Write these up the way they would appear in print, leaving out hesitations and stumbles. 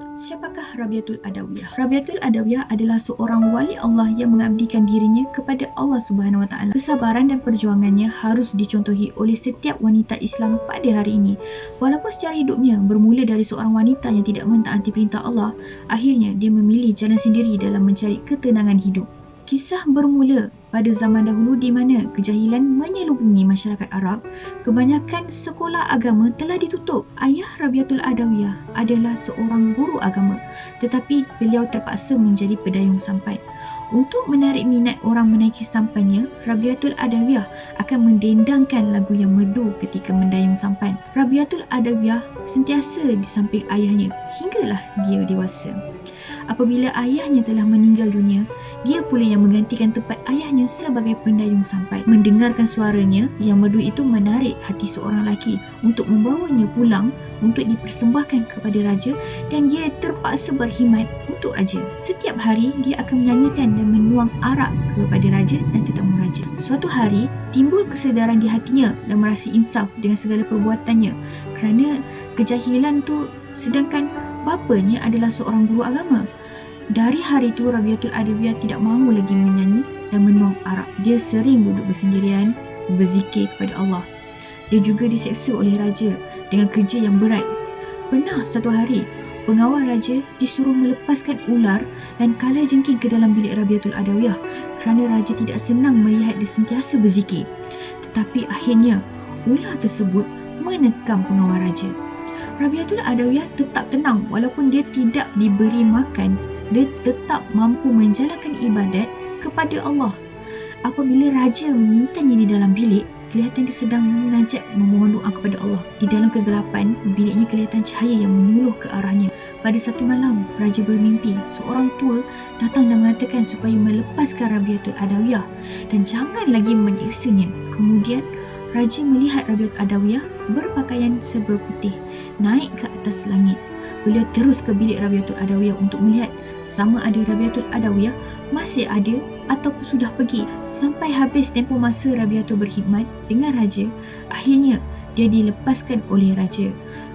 Siapakah Rabiatul Adawiyah? Rabiatul Adawiyah adalah seorang wali Allah yang mengabdikan dirinya kepada Allah Subhanahu Wa Taala. Kesabaran dan perjuangannya harus dicontohi oleh setiap wanita Islam pada hari ini. Walaupun sejarah hidupnya bermula dari seorang wanita yang tidak mentaati perintah Allah, akhirnya dia memilih jalan sendiri dalam mencari ketenangan hidup. Kisah bermula pada zaman dahulu di mana kejahilan menyelubungi masyarakat Arab. Kebanyakan sekolah agama telah ditutup. Ayah Rabiatul Adawiyah adalah seorang guru agama, tetapi beliau terpaksa menjadi pedayung sampan. Untuk menarik minat orang menaiki sampannya, Rabiatul Adawiyah akan mendendangkan lagu yang merdu ketika mendayung sampan. Rabiatul Adawiyah sentiasa di samping ayahnya hinggalah dia dewasa. Apabila ayahnya telah meninggal dunia, dia pula yang menggantikan tempat ayahnya sebagai pendayung sampan. Mendengarkan suaranya yang merdu itu menarik hati seorang lelaki untuk membawanya pulang untuk dipersembahkan kepada raja, dan dia terpaksa berkhidmat untuk raja. Setiap hari dia akan menyanyikan dan menuang arak kepada raja dan tetamu raja. Suatu hari timbul kesedaran di hatinya dan merasa insaf dengan segala perbuatannya kerana kejahilan tu, sedangkan bapanya adalah seorang guru agama. Dari hari itu Rabiatul Adawiyah tidak mahu lagi menyanyi dan menuang arak. Dia sering duduk bersendirian, berzikir kepada Allah. Dia juga diseksa oleh raja dengan kerja yang berat. Pernah satu hari, pengawal raja disuruh melepaskan ular dan kalajengking ke dalam bilik Rabiatul Adawiyah kerana raja tidak senang melihat dia sentiasa berzikir. Tetapi akhirnya ular tersebut menekam pengawal raja. Rabiatul Adawiyah tetap tenang walaupun dia tidak diberi makan. Dia tetap mampu menjalankan ibadat kepada Allah. Apabila raja mengintanya di dalam bilik, kelihatan dia sedang munajat memohon doa kepada Allah. Di dalam kegelapan, biliknya kelihatan cahaya yang menyuluh ke arahnya. Pada satu malam, raja bermimpi seorang tua datang dan mengatakan supaya melepaskan Rabiatul Adawiyah dan jangan lagi menyiksanya. Kemudian raja melihat Rabiatul Adawiyah berpakaian serba putih naik ke atas langit. Beliau terus ke bilik Rabiatul Adawiyah untuk melihat sama ada Rabiatul Adawiyah masih ada ataupun sudah pergi. Sampai habis tempoh masa Rabiatul berkhidmat dengan raja, akhirnya dia dilepaskan oleh raja.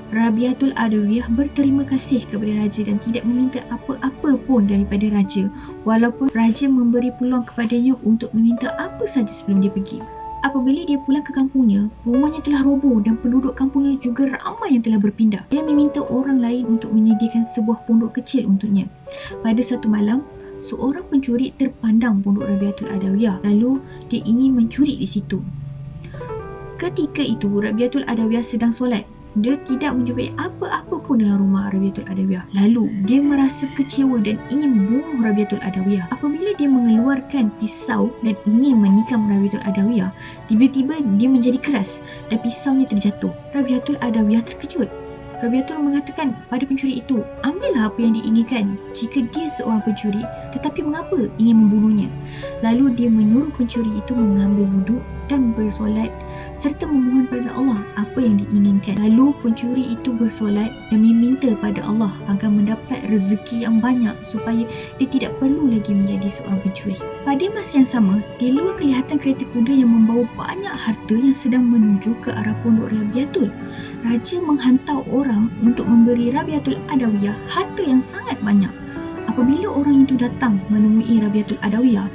Rabiatul Adawiyah berterima kasih kepada raja dan tidak meminta apa-apa pun daripada raja, walaupun raja memberi peluang kepadanya untuk meminta apa saja sebelum dia pergi. Apabila dia pulang ke kampungnya, rumahnya telah roboh dan penduduk kampungnya juga ramai yang telah berpindah. Dia meminta orang lain untuk menyediakan sebuah pondok kecil untuknya. Pada satu malam, seorang pencuri terpandang pondok Rabiatul Adawiyah, lalu dia ingin mencuri di situ. Ketika itu Rabiatul Adawiyah sedang solat. Dia tidak menjumpai apa-apa pun dalam rumah Rabiatul Adawiyah. Lalu dia merasa kecewa dan ingin bunuh Rabiatul Adawiyah. Apabila dia mengeluarkan pisau dan ingin menikam Rabiatul Adawiyah, tiba-tiba dia menjadi keras dan pisaunya terjatuh. Rabiatul Adawiyah terkejut. Rabiatul mengatakan pada pencuri itu, ambillah apa yang diinginkan jika dia seorang pencuri, tetapi mengapa ingin membunuhnya? Lalu dia menyuruh pencuri itu mengambil wuduk dan bersolat serta memohon pada Allah apa yang diinginkan. Lalu pencuri itu bersolat dan meminta pada Allah agar mendapat rezeki yang banyak supaya dia tidak perlu lagi menjadi seorang pencuri. Pada masa yang sama, di luar kelihatan kereta kuda yang membawa banyak harta yang sedang menuju ke arah pondok Rabiatul. Raja menghantar orang untuk memberi Rabiatul Adawiyah harta yang sangat banyak. Apabila orang itu datang menemui Rabiatul Adawiyah,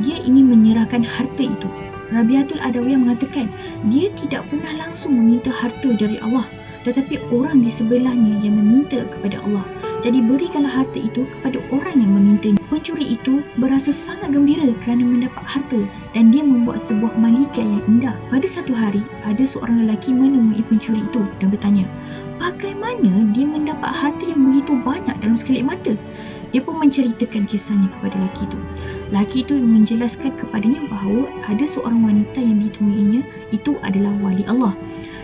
dia ingin menyerahkan harta itu. Rabiatul Adawiyah mengatakan dia tidak pernah langsung meminta harta dari Allah, tetapi orang di sebelahnya yang meminta kepada Allah. Jadi berikanlah harta itu kepada orang yang memintanya. Pencuri itu berasa sangat gembira kerana mendapat harta dan dia membuat sebuah malika yang indah. Pada satu hari, ada seorang lelaki menemui pencuri itu dan bertanya, bagaimana dia mendapat harta yang begitu banyak dalam sekelip mata? Dia pun menceritakan kisahnya kepada lelaki itu. Lelaki itu menjelaskan kepadanya bahawa ada seorang wanita yang ditemuinya itu adalah wali Allah.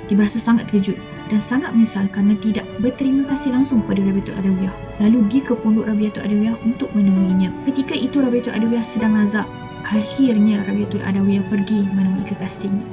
Dia berasa sangat terkejut dan sangat menyesal kerana tidak berterima kasih langsung kepada Rabiatul Adawiyah. Lalu dia ke pondok Rabiatul Adawiyah untuk menemuinya. Ketika itu Rabiatul Adawiyah sedang nazak. Akhirnya Rabiatul Adawiyah pergi menemui kekasihnya.